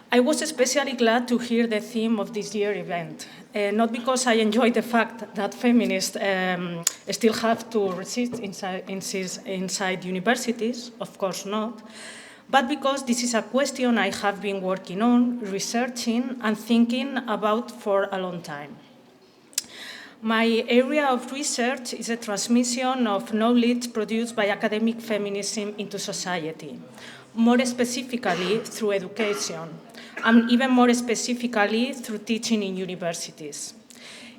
I was especially glad to hear the theme of this year's event, not because I enjoy the fact that feminists still have to resist inside universities, of course not, but because this is a question I have been working on, researching, and thinking about for a long time. My area of research is the transmission of knowledge produced by academic feminism into society, more specifically through education, and even more specifically through teaching in universities.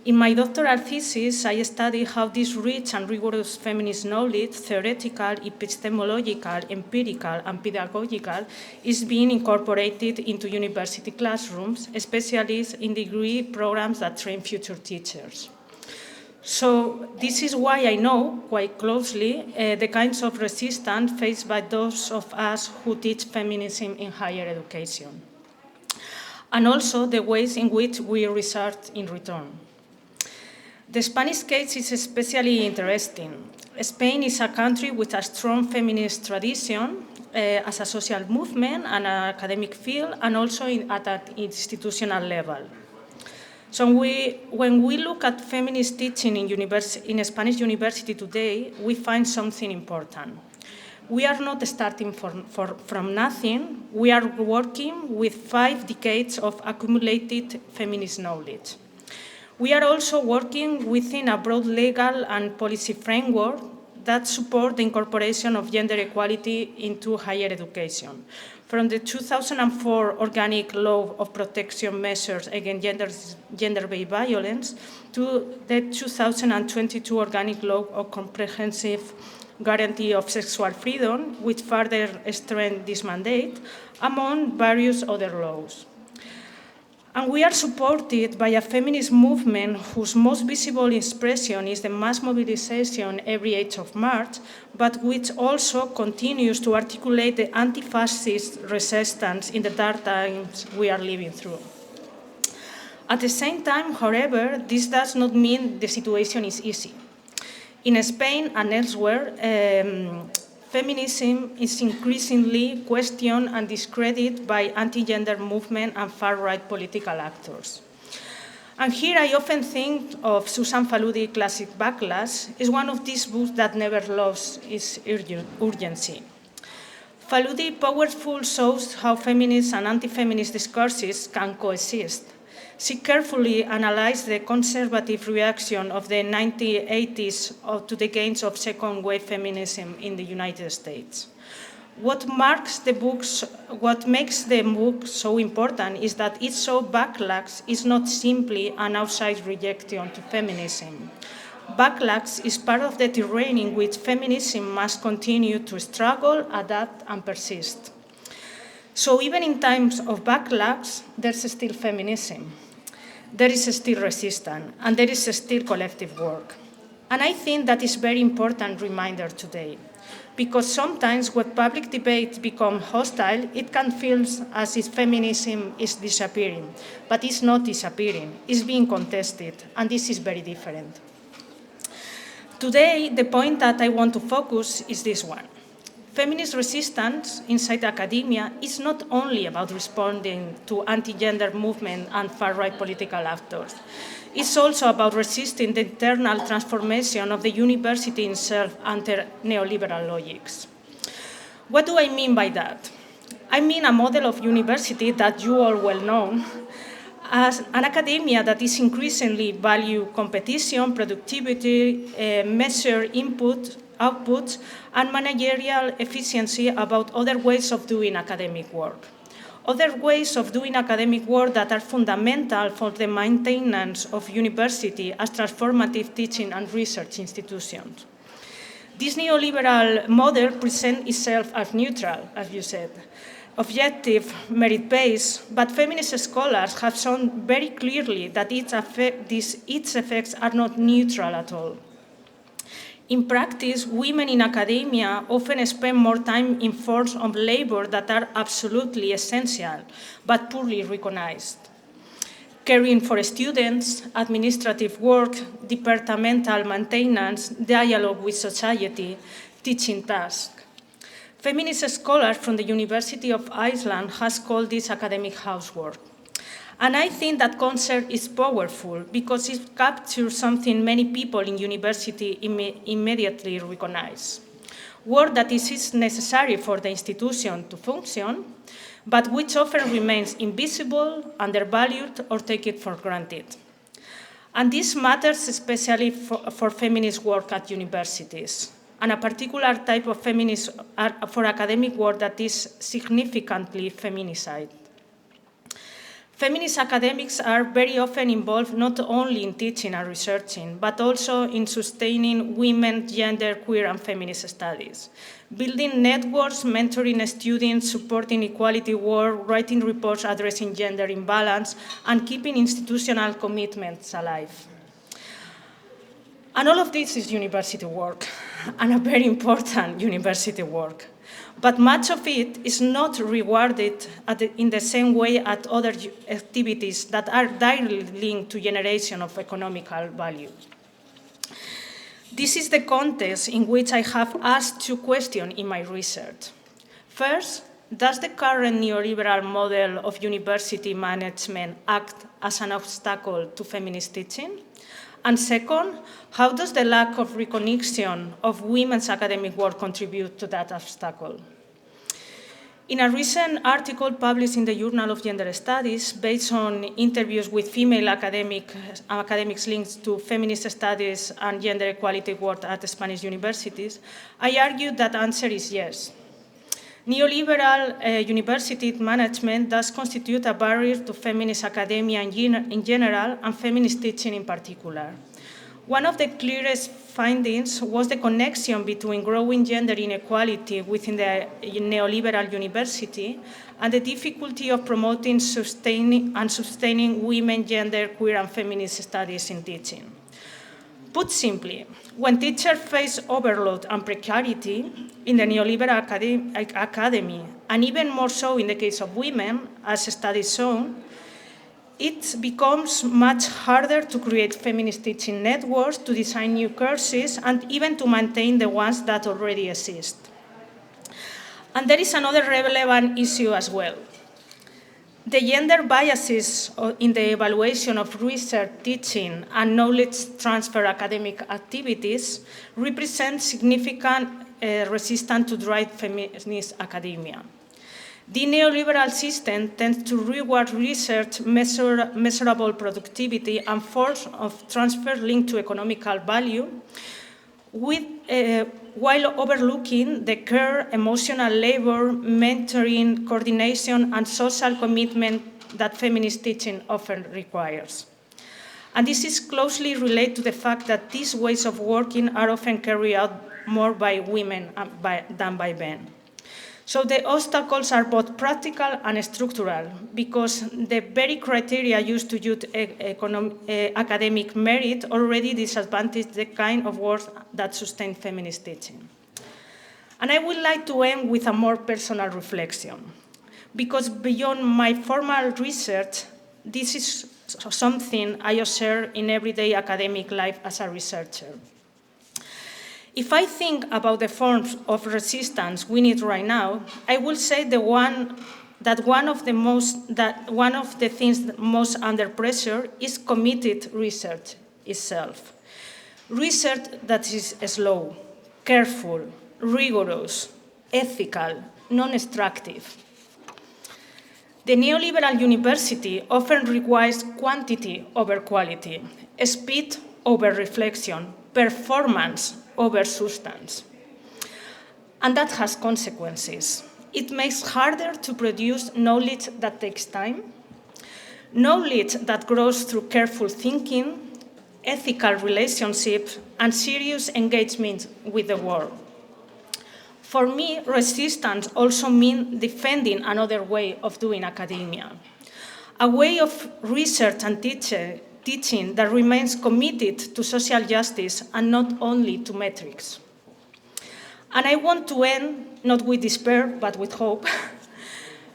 In my doctoral thesis, I studied how this rich and rigorous feminist knowledge, theoretical, epistemological, empirical, and pedagogical, is being incorporated into university classrooms, especially in degree programs that train future teachers. So this is why I know quite closely the kinds of resistance faced by those of us who teach feminism in higher education, and also the ways in which we research in return. The Spanish case is especially interesting. Spain is a country with a strong feminist tradition as a social movement and an academic field, and also at an institutional level. So when we look at feminist teaching in a Spanish university today, we find something important. We are not starting from nothing. We are working with 5 decades of accumulated feminist knowledge. We are also working within a broad legal and policy framework that support the incorporation of gender equality into higher education. From the 2004 Organic Law of Protection Measures Against Gender-Based Violence to the 2022 Organic Law of Comprehensive Guarantee of Sexual Freedom, which further strengthened this mandate, among various other laws. And we are supported by a feminist movement whose most visible expression is the mass mobilization every 8th of March, but which also continues to articulate the anti-fascist resistance in the dark times we are living through. At the same time, however, this does not mean the situation is easy. In Spain and elsewhere, feminism is increasingly questioned and discredited by anti-gender movement and far-right political actors. And here I often think of Susan Faludi's classic Backlash. It's one of these books that never lost its urgency. Faludi powerfully shows how feminist and anti-feminist discourses can coexist. She carefully analyzed the conservative reaction of the 1980s to the gains of second-wave feminism in the United States. What makes the book so important is that it shows backlash is not simply an outside rejection to feminism. Backlash is part of the terrain in which feminism must continue to struggle, adapt, and persist. So even in times of backlash, there's still feminism. There is still resistance, and there is still collective work. And I think that is a very important reminder today, because sometimes when public debate becomes hostile, it can feel as if feminism is disappearing, but it's not disappearing, it's being contested, and this is very different. Today, the point that I want to focus is this one. Feminist resistance inside academia is not only about responding to anti-gender movement and far-right political actors. It's also about resisting the internal transformation of the university itself under neoliberal logics. What do I mean by that? I mean a model of university that you all well know, as an academia that is increasingly value competition, productivity, measure input, outputs, and managerial efficiency about other ways of doing academic work. Other ways of doing academic work that are fundamental for the maintenance of university as transformative teaching and research institutions. This neoliberal model presents itself as neutral, as you said, objective, merit-based, but feminist scholars have shown very clearly that its effects are not neutral at all. In practice, women in academia often spend more time in forms of labor that are absolutely essential, but poorly recognized. Caring for students, administrative work, departmental maintenance, dialogue with society, teaching tasks. Feminist scholar from the University of Iceland has called this academic housework. And I think that concept is powerful because it captures something many people in university immediately recognize. Work that is necessary for the institution to function, but which often remains invisible, undervalued, or taken for granted. And this matters especially for feminist work at universities, and a particular type of feminist for academic work that is significantly feminicized. Feminist academics are very often involved not only in teaching and researching, but also in sustaining women, gender, queer, and feminist studies, building networks, mentoring students, supporting equality work, writing reports addressing gender imbalance, and keeping institutional commitments alive. And all of this is university work, and a very important university work. But much of it is not rewarded in the same way as other activities that are directly linked to generation of economical value. This is the context in which I have asked two questions in my research. First, does the current neoliberal model of university management act as an obstacle to feminist teaching? And second, how does the lack of recognition of women's academic work contribute to that obstacle? In a recent article published in the Journal of Gender Studies, based on interviews with female academics linked to feminist studies and gender equality work at Spanish universities, I argued that the answer is yes. Neoliberal university management does constitute a barrier to feminist academia in general and feminist teaching in particular. One of the clearest findings was the connection between growing gender inequality within the neoliberal university and the difficulty of promoting sustaining women, gender, queer, and feminist studies in teaching. Put simply, when teachers face overload and precarity in the neoliberal academy, and even more so in the case of women, as studies show, it becomes much harder to create feminist teaching networks, to design new courses, and even to maintain the ones that already exist. And there is another relevant issue as well. The gender biases in the evaluation of research, teaching, and knowledge transfer academic activities represent significant resistance to drive feminist academia. The neoliberal system tends to reward research, measurable productivity, and force of transfer linked to economical value, while overlooking the care, emotional labor, mentoring, coordination, and social commitment that feminist teaching often requires. And this is closely related to the fact that these ways of working are often carried out more by women than by men. So the obstacles are both practical and structural, because the very criteria used to judge academic merit already disadvantage the kind of work that sustain feminist teaching. And I would like to end with a more personal reflection, because beyond my formal research, this is something I observe in everyday academic life as a researcher. If I think about the forms of resistance we need right now, I will say one of the things most under pressure is committed research itself. Research that is slow, careful, rigorous, ethical, non-extractive. The neoliberal university often requires quantity over quality, speed over reflection, performance over substance. And that has consequences. It makes it harder to produce knowledge that takes time, knowledge that grows through careful thinking, ethical relationships, and serious engagement with the world. For me, resistance also means defending another way of doing academia, a way of research and teaching that remains committed to social justice and not only to metrics. And I want to end not with despair, but with hope.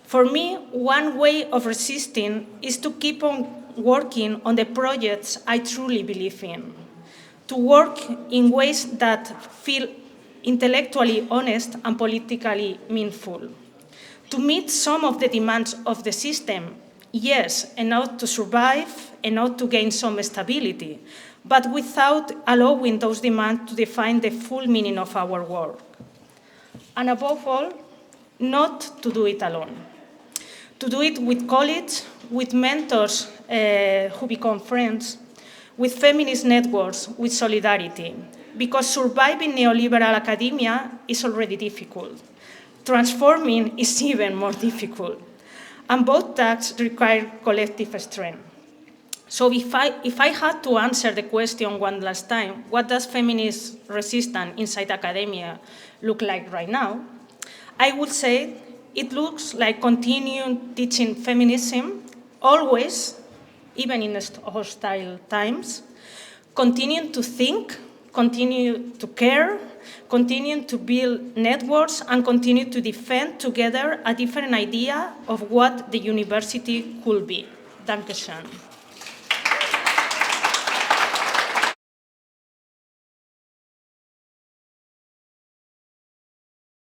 For me, one way of resisting is to keep on working on the projects I truly believe in, to work in ways that feel intellectually honest and politically meaningful. To meet some of the demands of the system, yes, enough to survive, enough to gain some stability, but without allowing those demands to define the full meaning of our work. And above all, not to do it alone. To do it with colleagues, with mentors who become friends, with feminist networks, with solidarity, because surviving neoliberal academia is already difficult. Transforming is even more difficult. And both tasks require collective strength. So if I had to answer the question one last time, what does feminist resistance inside academia look like right now? I would say it looks like continuing teaching feminism, always, even in hostile times, continuing to think, continue to care, continue to build networks, and continue to defend together a different idea of what the university could be. Danke schön.